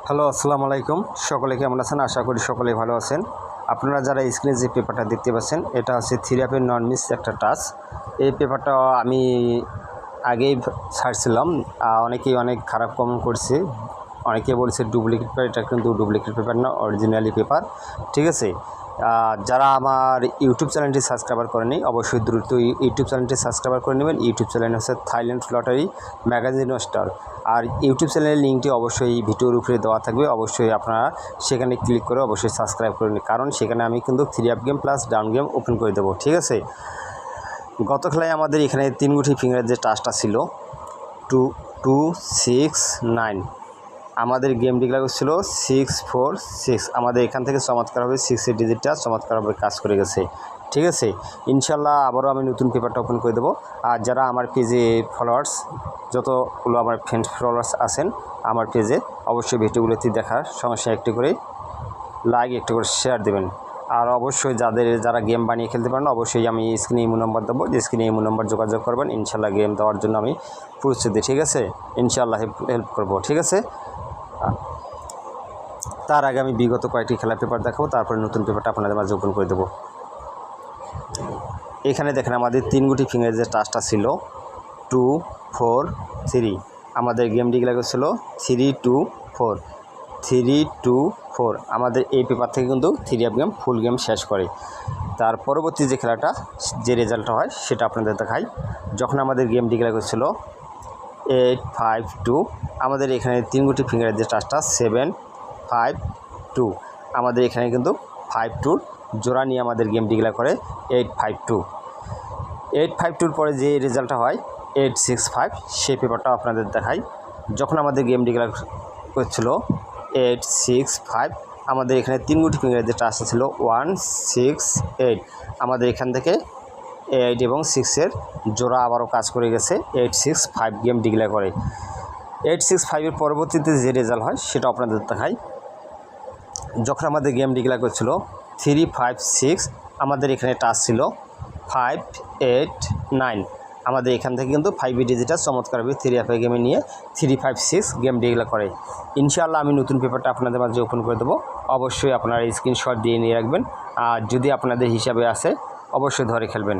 Hello, আসসালামু আলাইকুম। সকলে কেমন আছেন? আশা করি সকলেই ভালো আছেন। আপনারা যারা স্ক্রিনে যে পেপারটা দেখতে পাচ্ছেন, এটা হচ্ছে থ্রি অ্যাপের নন মিস একটা টাচ। এই পেপারটা আমি আগেই ছাড়ছিলাম, অনেকেই অনেক খারাপ কমেন্ট করছে। অনেকে বলছে ডুপ্লিকেট পেপার, এটা কিন্তু ডুপ্লিকেট পেপার না, অরিজিনালি পেপার। ঠিক আছে, যারা আমার ইউটিউব চ্যানেলটি সাবস্ক্রাইবার করেনি অবশ্যই দ্রুত ইউটিউব চ্যানেলটি সাবস্ক্রাইবার করে নেবেন। ইউটিউব চ্যানেল হচ্ছে থাইল্যান্ড লটারি ম্যাগাজিন স্টার। আর ইউটিউব চ্যানেলের লিঙ্কটি অবশ্যই ভিডিওর উপরে দেওয়া থাকবে, অবশ্যই আপনারা সেখানে ক্লিক করে অবশ্যই সাবস্ক্রাইব করে নিন, কারণ সেখানে আমি কিন্তু three app game plus down game open করে দেবো। ঠিক আছে, গত খেলায় আমাদের এখানে 3 গুটি ফিঙ্গারের যে টাচটা ছিল 2269, আমাদের গেম ডিক্লেয়ার করছিল 646। আমাদের এখান থেকে চমৎকারভাবে 6 ডিজিটটা চমৎকারভাবে কাজ করে গেছে। ঠিক আছে, ইনশাল্লাহ আবারও আমি নতুন পেপারটা ওপেন করে দেবো। আর যারা আমার পেজে ফলোয়ার্স, যতগুলো আমার ফ্রেন্ড ফলোয়ার্স আছেন আমার পেজে, অবশ্যই ভিডিওগুলোতে দেখার সমস্যা একটু করে লাইক, একটু করে শেয়ার দেবেন। আর অবশ্যই যারা গেম বানিয়ে খেলতে পারেন, অবশ্যই আমি স্ক্রিনে ইমো নম্বর দেবো, যে স্ক্রিনে ইমো নম্বর যোগাযোগ করবেন। ইনশাল্লাহ গেম দেওয়ার জন্য আমি প্রস্তুতি। ঠিক আছে, ইনশাল্লাহ হেল্প করবো। ঠিক আছে, তার আগে আমি বিগত কয়েকটি খেলার পেপার দেখাবো, তারপরে নতুন পেপারটা আপনাদের মাঝে ওপেন করে দেবো। এখানে দেখেন আমাদের 3 গুটি ফিঙ্গারের যে টাচটা ছিল 243, আমাদের গেম ডিক্লেয়ার ছিল 324। আমাদের এই পেপার থেকে কিন্তু থ্রি অ্যাপ গেম ফুল গেম শেষ করে। তার পরবর্তী যে খেলাটা, যে রেজাল্টটা হয় সেটা আপনাদের দেখাই। যখন আমাদের গেম ডিক্লেয়ার করছিল 852, আমাদের এখানে 3 গুটি ফিঙ্গারের যে টাচটা 752, আমাদের এখানে কিন্তু 52 জোড়া নিয়ে আমাদের গেম ডিক্লেয়ার করে 852 পরে যে রেজাল্টটা হয় 865, সেই পেপারটাও আপনাদের দেখাই। যখন আমাদের গেম ডিক্লেয়ার করছিল 865, আমাদের এখানে 3 গুটি ফিঙ্গারের যে টাচটা ছিল 168, আমাদের এখান থেকে 8 এবং 6-এর জোড়া আবারও কাজ করে গেছে, 865 গেম ডিক্লেয়ার করে। 865-এর পরবর্তীতে যে রেজাল্ট হয় সেটা আপনাদের দেখাই। যখন আমাদের গেম ডিক্লেয়ার করছিল 356, আমাদের এখানে টাচ ছিল 589, আমাদের এখান থেকে কিন্তু 5 ডিজিটটা চমৎকারভাবে থ্রি অ্যাপে গেমে নিয়ে 356 গেম ডিক্লেয়ার করে। ইনশাআল্লাহ আমি নতুন পেপারটা আপনাদের মাঝে ওপেন করে দেবো, অবশ্যই আপনারা স্ক্রিনশট দিয়ে নিয়ে রাখবেন। আর যদি আপনাদের হিসাবে আসে অবশ্যই ধরে খেলবেন।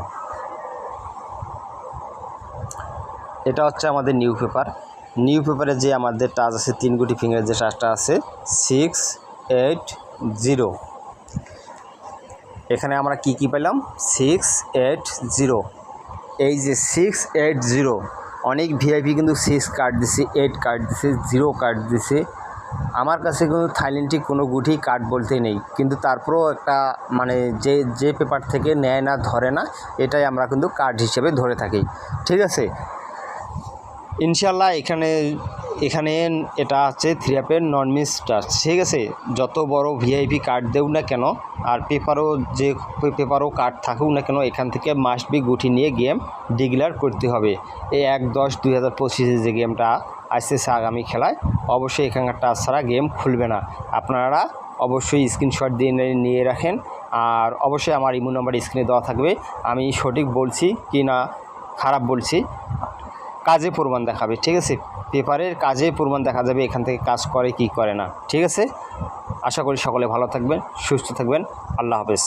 এটা হচ্ছে আমাদের নিউ পেপারে যে আমাদের টাচ আছে 3 গুটি ফিঙ্গারের যে টাচটা আছে 680। এখানে আমরা কি পেলাম 680। এই যে 680, অনেক ভিআইপি কিন্তু 6 কার্ড দিছে, 8 কার্ড দিছে, 0 কার্ড দিছে। আমার কাছে কিন্তু থাইল্যান্ডে কোনো গুটি কার্ড বলতেই নেই, কিন্তু তারপরেও একটা মানে যে পেপার থেকে নেয় না, ধরে না, এটাই আমরা কিন্তু কার্ড হিসেবে ধরে থাকি। ঠিক আছে, ইনশাল্লাহ এখানে এটা হচ্ছে থ্রি অ্যাপের নন মিস টাচ। ঠিক আছে, যত বড় ভিআইপি কার্ড দেও না কেন, আর পেপারও কার্ড থাকুক না কেন, এখান থেকে মাস্ট বি গুটি নিয়ে গেম ডিক্লেয়ার করতে হবে। এই 1/10/2025 যে গেমটা আসতেছে আগামী খেলায়, অবশ্যই এখানকার টাচ ছাড়া গেম খুলবে না। আপনারা অবশ্যই স্ক্রিনশট দিয়ে নিয়ে রাখেন। আর অবশ্যই আমার ইমো নাম্বার স্ক্রিনে দেওয়া থাকবে। আমি সঠিক বলছি কি না খারাপ বলছি কাজে প্রমাণ দেখাবে। ঠিক আছে, পেপারের কাজে প্রমাণ দেখা যাবে এখান থেকে কাজ করে কি করে না। ঠিক আছে, আশা করি সকলে ভালো থাকবেন, সুস্থ থাকবেন। আল্লাহ হাফেজ।